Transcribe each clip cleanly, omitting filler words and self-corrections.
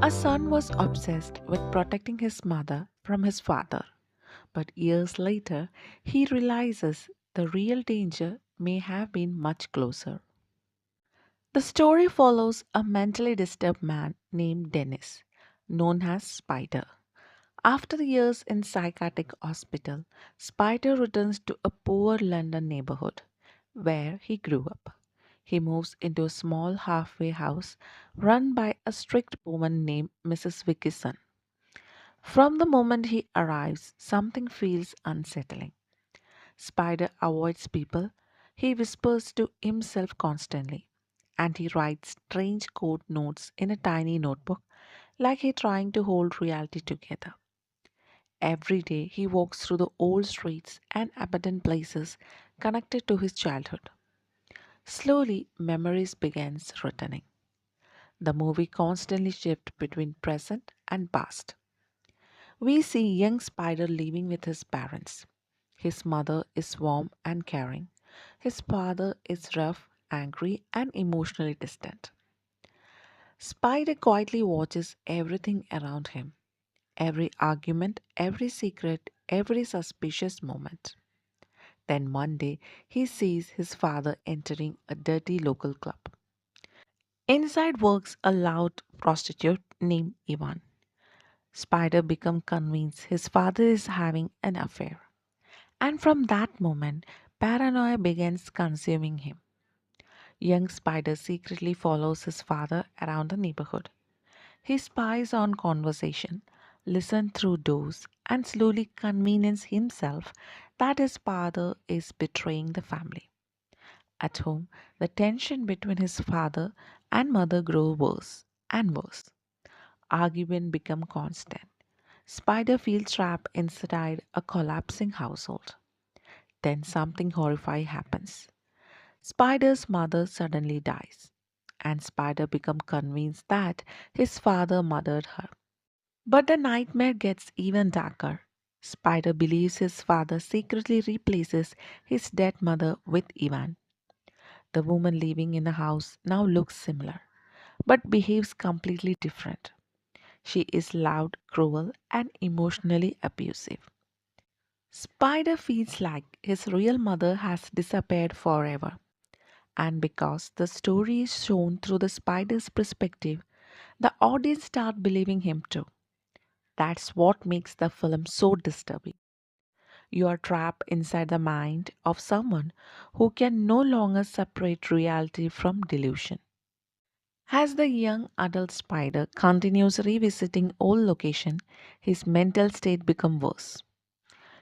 A son was obsessed with protecting his mother from his father, but years later he realizes the real danger may have been much closer. The story follows a mentally disturbed man named Dennis, known as Spider. After years in psychiatric hospital, Spider returns to a poor London neighborhood where he grew up. He moves into a small halfway house run by a strict woman named Mrs. Wickison. From the moment he arrives, something feels unsettling. Spider avoids people. He whispers to himself constantly, and he writes strange code notes in a tiny notebook like he trying to hold reality together. Every day he walks through the old streets and abandoned places connected to his childhood. Slowly memories begins returning. The movie constantly shifts between present and past. We see young Spider living with his parents. His mother is warm and caring. His father is rough, angry, and emotionally distant. Spider quietly watches everything around him, every argument, every secret, every suspicious moment. Then one day he sees his father entering a dirty local club. Inside works a loud prostitute named Ivan. Spider becomes convinced his father is having an affair. And from that moment, paranoia begins consuming him. Young Spider secretly follows his father around the neighborhood. He spies on conversation, listens through doors, and slowly convinces himself that his father is betraying the family. At home, the tension between his father and mother grows worse and worse. Argument become constant. Spider feels trapped inside a collapsing household. Then something horrifying happens. Spider's mother suddenly dies, and Spider becomes convinced that his father murdered her. But the nightmare gets even darker. Spider believes his father secretly replaces his dead mother with Ivan. The woman living in the house now looks similar, but behaves completely different. She is loud, cruel, and emotionally abusive. Spider feels like his real mother has disappeared forever. And because the story is shown through the spider's perspective, the audience start believing him too. That's what makes the film so disturbing. You are trapped inside the mind of someone who can no longer separate reality from delusion. As the young adult spider continues revisiting old location, his mental state becomes worse.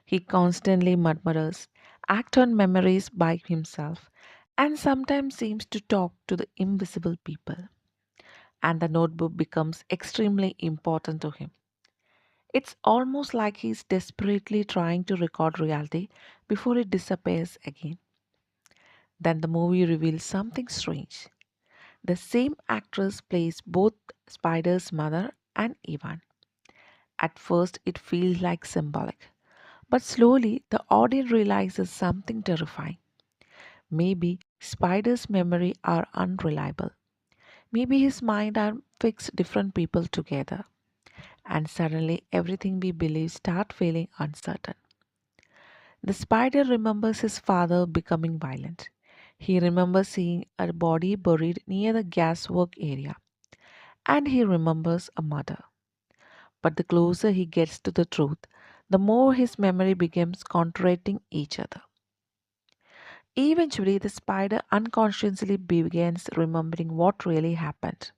He constantly murmurs, acts on memories by himself, and sometimes seems to talk to the invisible people. And the notebook becomes extremely important to him. It's almost like he's desperately trying to record reality before it disappears again. Then the movie reveals something strange. The same actress plays both Spider's mother and Ivan. At first, it feels like symbolic, but slowly the audience realizes something terrifying. Maybe Spider's memory are unreliable. Maybe his mind and fix different people together. And suddenly everything we believe start feeling uncertain. The spider remembers his father becoming violent. He remembers seeing a body buried near the gaswork area. And he remembers a murder. But the closer he gets to the truth, the more his memory begins contradicting each other. Eventually, the spider unconsciously begins remembering what really happened.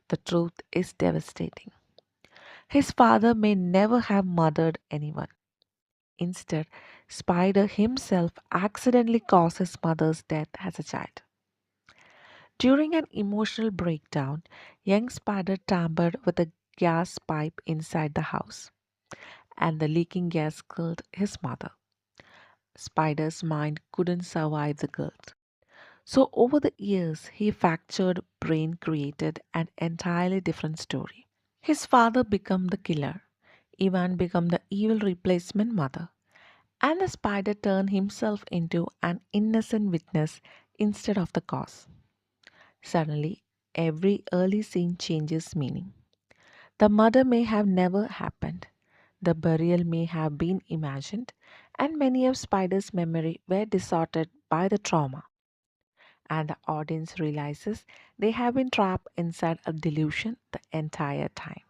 The truth is devastating. His father may never have murdered anyone. Instead, Spider himself accidentally caused his mother's death as a child. During an emotional breakdown, young Spider tampered with a gas pipe inside the house, and the leaking gas killed his mother. Spider's mind couldn't survive the guilt. So, over the years, he fractured brain created an entirely different story. His father became the killer. Ivan became the evil replacement mother. And the spider turned himself into an innocent witness instead of the cause. Suddenly, every early scene changes meaning. The murder may have never happened. The burial may have been imagined, and many of Spider's memory were distorted by the trauma. And the audience realizes they have been trapped inside a delusion the entire time.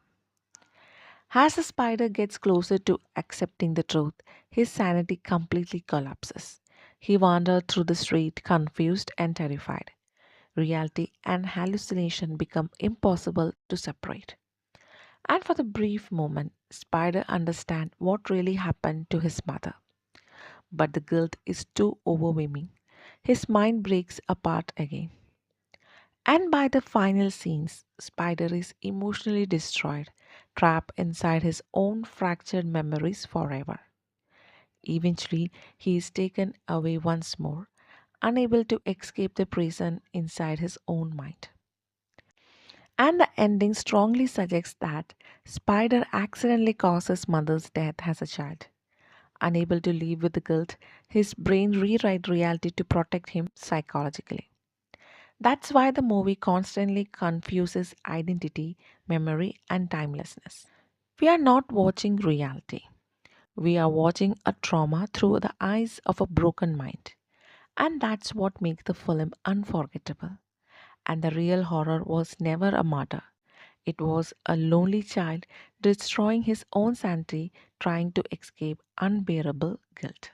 As the spider gets closer to accepting the truth, his sanity completely collapses. He wanders through the street confused and terrified. Reality and hallucination become impossible to separate. And for the brief moment, Spider understands what really happened to his mother. But the guilt is too overwhelming. His mind breaks apart again. And by the final scenes, Spider is emotionally destroyed, trapped inside his own fractured memories forever. Eventually, he is taken away once more, unable to escape the prison inside his own mind. And the ending strongly suggests that Spider accidentally caused his mother's death as a child. Unable to live with the guilt, his brain rewrites reality to protect him psychologically. That's why the movie constantly confuses identity, memory, and timelessness. We are not watching reality. We are watching a trauma through the eyes of a broken mind. And that's what makes the film unforgettable. And the real horror was never a murder. It was a lonely child destroying his own sanity, trying to escape unbearable guilt.